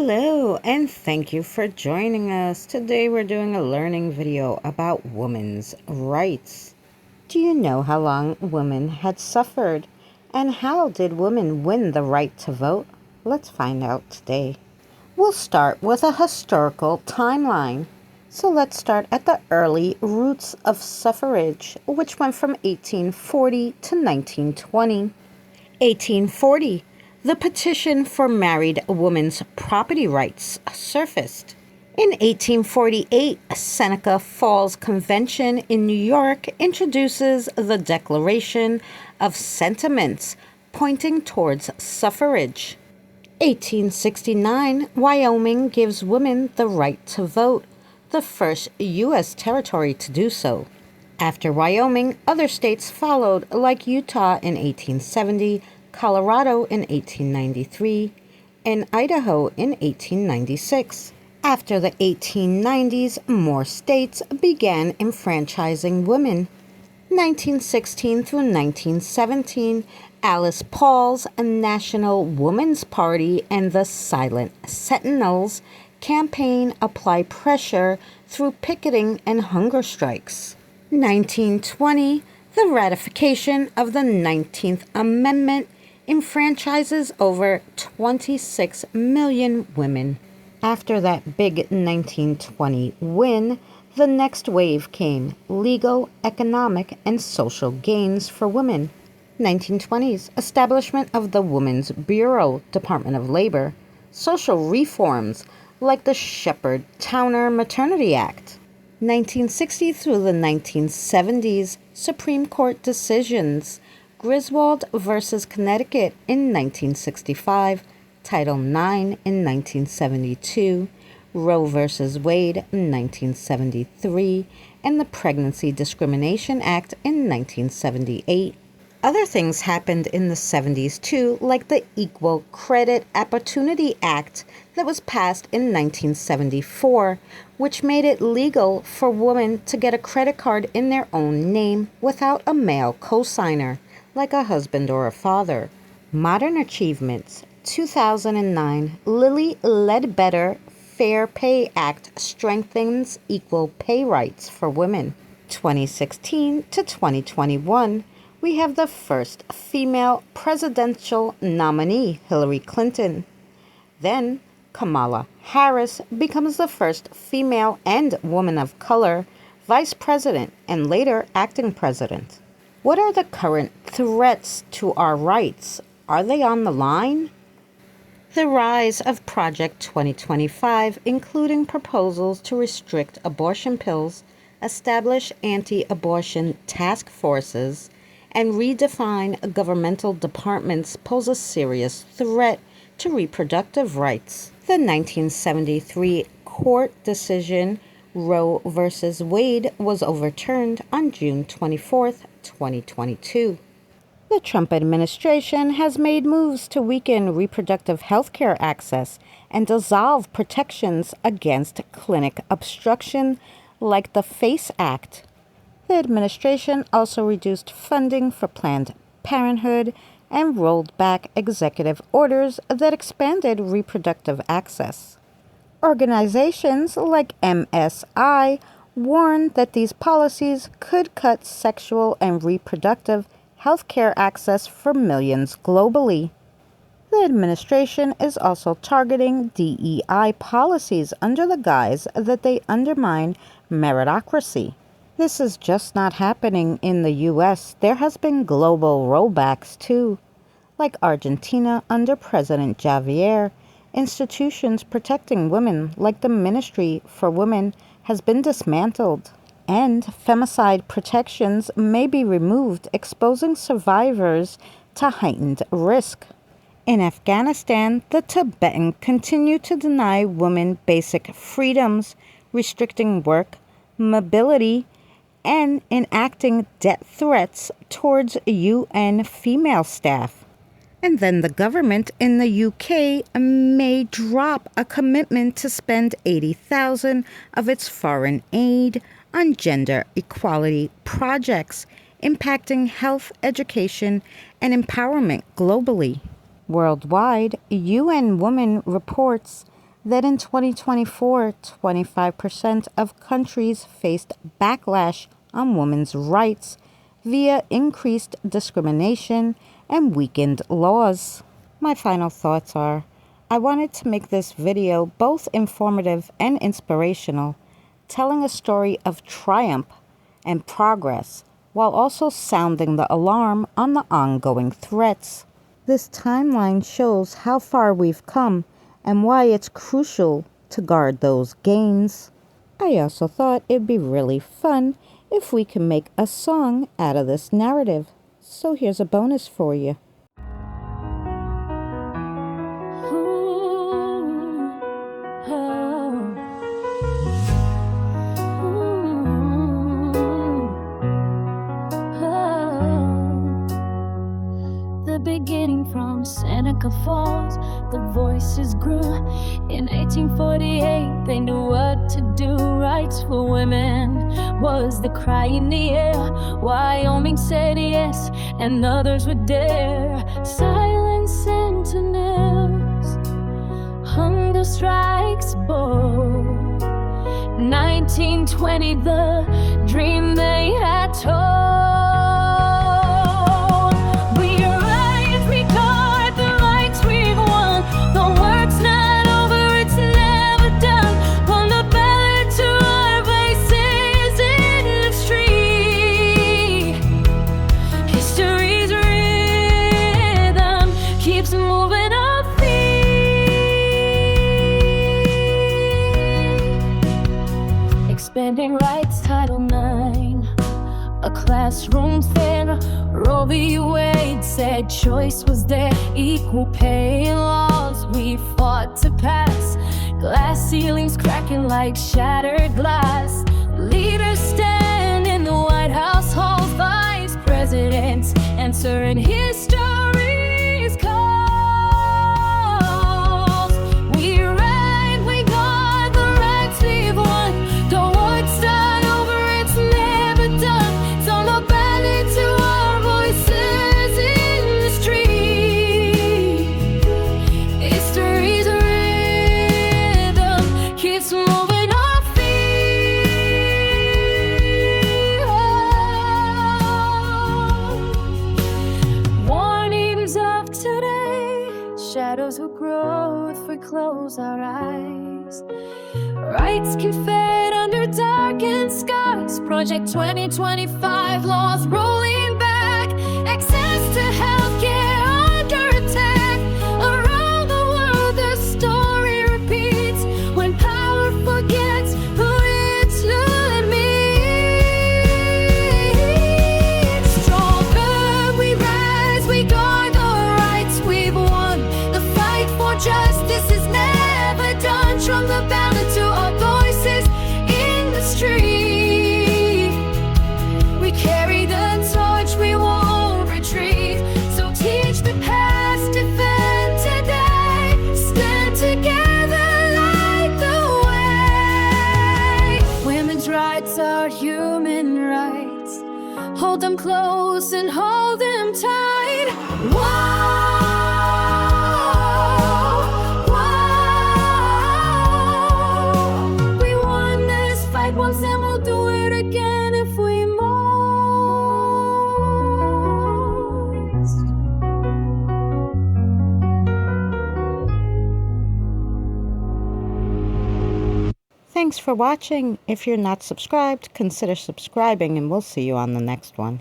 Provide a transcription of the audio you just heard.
Hello, and thank you for joining us. Today we're doing a learning video about women's rights. Do you know how long women had suffered? And how did women win the right to vote? Let's find out today. We'll start with a historical timeline. So let's start at the early roots of suffrage, which went from 1840 to 1920. 1840. The petition for married women's property rights surfaced. In 1848, Seneca Falls Convention in New York introduces the Declaration of Sentiments pointing towards suffrage. 1869, Wyoming gives women the right to vote, the first U.S. territory to do so. After Wyoming, other states followed, like Utah in 1870, Colorado in 1893, and Idaho in 1896. After the 1890s, more states began enfranchising women. 1916 through 1917, Alice Paul's National Woman's Party and the Silent Sentinels campaign apply pressure through picketing and hunger strikes. 1920, the ratification of the 19th Amendment enfranchises over 26 million women. After that big 1920 win, the next wave came: legal, economic, and social gains for women. 1920s, establishment of the Women's Bureau, Department of Labor. Social reforms like the Shepard-Towner Maternity Act. 1960 through the 1970s, Supreme Court decisions. Griswold versus Connecticut in 1965, Title IX in 1972, Roe versus Wade in 1973, and the Pregnancy Discrimination Act in 1978. Other things happened in the 70s too, like the Equal Credit Opportunity Act that was passed in 1974, which made it legal for women to get a credit card in their own name without a male cosigner, like a husband or a father. Modern achievements. 2009, Lilly Ledbetter Fair Pay Act strengthens equal pay rights for women. 2016 to 2021, we have the first female presidential nominee, Hillary Clinton. Then, Kamala Harris becomes the first female and woman of color vice president and later acting president. What are the current threats to our rights? Are they on the line? The rise of Project 2025, including proposals to restrict abortion pills, establish anti-abortion task forces, and redefine governmental departments, pose a serious threat to reproductive rights. The 1973 court decision Roe versus Wade was overturned on June 24, 2022. The Trump administration has made moves to weaken reproductive health care access and dissolve protections against clinic obstruction, like the FACE Act. The administration also reduced funding for Planned Parenthood and rolled back executive orders that expanded reproductive access. Organizations like MSI warn that these policies could cut sexual and reproductive health care access for millions globally. The administration is also targeting DEI policies under the guise that they undermine meritocracy. This is just not happening in the U.S. There has been global rollbacks too, like Argentina under President Javier. Institutions protecting women, like the Ministry for Women, has been dismantled, and femicide protections may be removed, exposing survivors to heightened risk. In Afghanistan, the Tibetan continue to deny women basic freedoms, restricting work, mobility, and enacting death threats towards UN female staff. And then the government in the UK may drop a commitment to spend $80,000 of its foreign aid on gender equality projects impacting health, education, and empowerment globally. Worldwide, UN Women reports Then in 2024, 25% of countries faced backlash on women's rights via increased discrimination and weakened laws. My final thoughts are, I wanted to make this video both informative and inspirational, telling a story of triumph and progress while also sounding the alarm on the ongoing threats. This timeline shows how far we've come and why it's crucial to guard those gains. I also thought it'd be really fun if we can make a song out of this narrative. So here's a bonus for you. Beginning from Seneca Falls, the voices grew. In 1848, they knew what to do. Rights for women was the cry in the air. Wyoming said yes, and others would dare. Silent sentinels, hunger strikes bold. 1920, the dream they had told. Expanding rights, Title IX, a classroom fair. Roe v. Wade said choice was there. Equal pay laws we fought to pass. Glass ceilings cracking like shattered glass. Leaders stand in the White House halls. Vice presidents answering history's calls. We rise, we guard the rights we've won. Don't start over, it's never done. It's on the ballot to our voices in the street. History's rhythm keeps moving our feet. Warnings of today, shadows will grow if we close our eyes. Rights can fade under darkened skies. Project 2025, laws rolling back. Access to healthcare under attack. Around the world, the story repeats. When power forgets who it should meet. Stronger we rise, we guard the rights we've won. The fight for justice is never done. From the ballot to our voices in the street, we carry the torch, we won't retreat. So teach the past, defend today. Stand together, light the way. Women's rights are human rights. Hold them close and hold them tight. Whoa. Once and we'll do it again if we must. Thanks for watching. If you're not subscribed, consider subscribing and we'll see you on the next one.